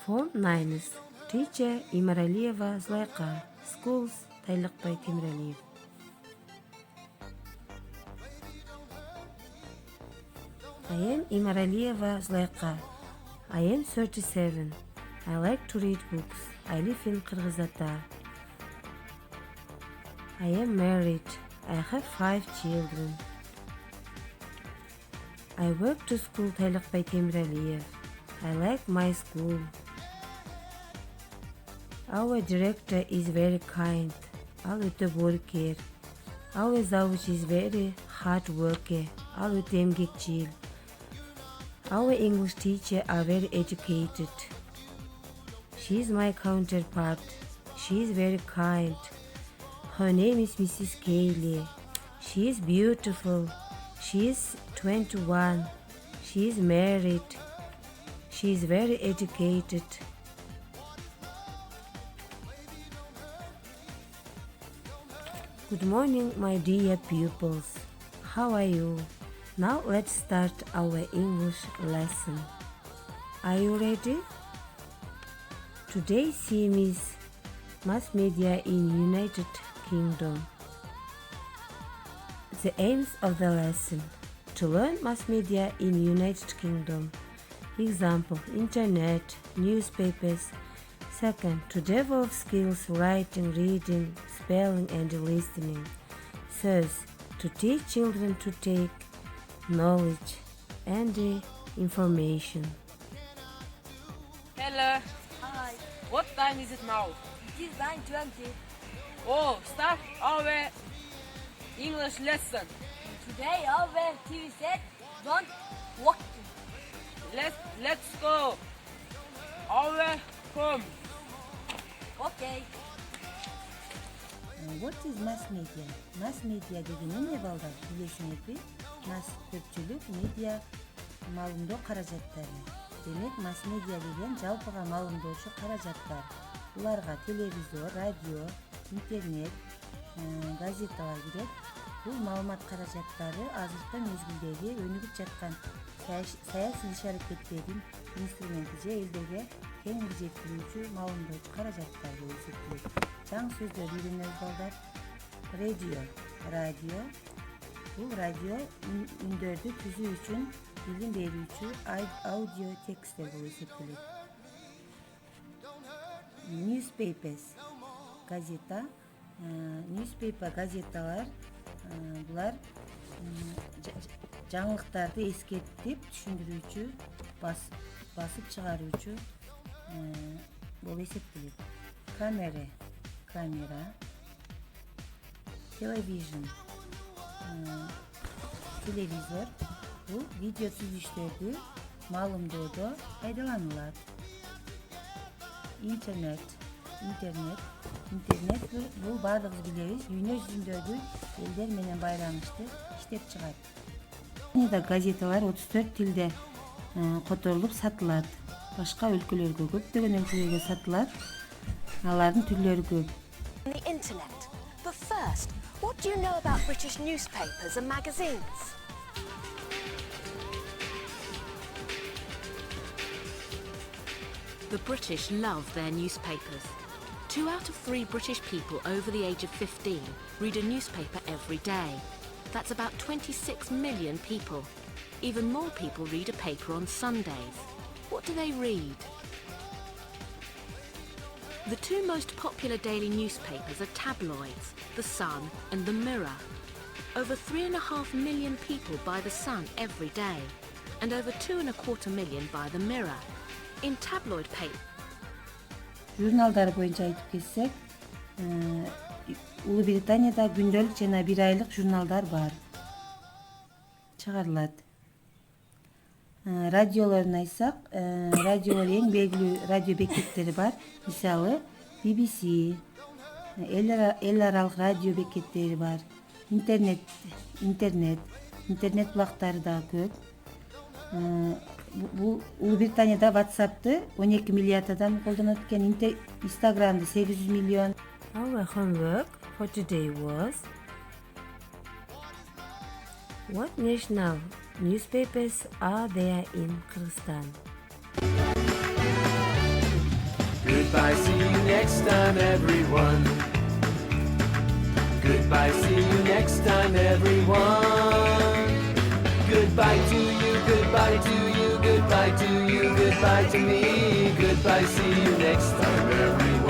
Form 9. Teacher З.Имаралиева Злайка. Schools Т.Темиралиев. I am З.Имаралиева Злайка. I am 37. I like to read books. I live in Kyrgyzstan. I am married. I have 5 children. I work to school Т.Темиралиев. I like my school. Our director is very kind. Ал өтө боорукер. Our завуч is very hard worker. Ал өтө эмгекчил. Our English teacher are very educated. She is my counterpart. She is very kind. Her name is Mrs. Kaylee. She is beautiful. She is 21. She is married. She is very educated. Good morning, my dear pupils. How are you? Now let's start our English lesson. Are you ready? Today's theme is mass media in United Kingdom. The aims of the lesson: to learn mass media in United Kingdom. Example: internet, newspapers. Second, to develop skills writing, reading, spelling and listening. Third, to teach children to take knowledge and information. Hello. Hi, What time is it now? it is 9:20. Oh, start our English lesson. Today our TV set don't work. Let's go. Our home. Okay. What is mass media? Mass media деген эмне балдар? Билесиңерби? Mass көпчүлүк, media маалымдоо каражаттары. Демек, mass media деген жалпыга маалымдоочу каражаттар. Буларга телевизор, радио, интернет, газеталар кирет. Бул маалымат каражаттары азыркы мезгилдеги өнүгүп жаткан саясий иш-аракеттердин инструменти же элдерге кеңири жеткирүүчү маалымдоочу каражаттар болуп эсептелет. Жаңы сөздөр үйрөнөбүз балдар. Радио. Бул радио үндөрдү түзүү үчүн билим берүүчү аудио текстер болуп эсептелет. Newspapers. Газета. Newspaper газеталар булар жаңылыктарды эскертип түшүндүрүүчү, басып чыгаруучу болуп эсептелет. Камера. Television. Телевизор. Бул видео түзүштөрдү маалымдоодо пайдаланылат. Интернет бул баардыгыбыз билебиз, дүйнө жүзүндөгү элдер менен байланышты иштеп чыгат. Япониядо газеталар 34 тилде которулуп сатылат. Башка өлкөлөргө, көптөгөн өлкөлөргө сатылат. Алардын түрлөрү көп. The internet. But first, what do you know about British newspapers and magazines? The British love their newspapers. 2 out of 3 British people over the age of 15 read a newspaper every day. That's about 26 million people. Even more people read a paper on Sundays. What do they read? The 2 most popular daily newspapers are tabloids, The Sun and The Mirror. Over 3.5 million people buy The Sun every day, and over 2.25 million buy The Mirror. In tabloid paper, Журналдар боюнча айтып кетсек, Улуу Британияда күндөлүк жана 1 айлык журналдар бар. Чыгарылат. Радиолорун айтсак, радиолор эң белгилүү радио бекеттери бар. Мисалы, BBC, эл аралык радио бекеттери бар. Интернет булактары да көп. Бул Улуу Британияда WhatsApp'ты 12 миллиард адам колдонот экен, Instagram'ды 800 миллион. Our homework for today was: what national newspapers are there in Kyrgyzstan? Goodbye, see you next time, everyone. Goodbye, see you next time, everyone. Goodbye to you, goodbye to you, goodbye to you, goodbye to me. Goodbye, see you next time, everyone.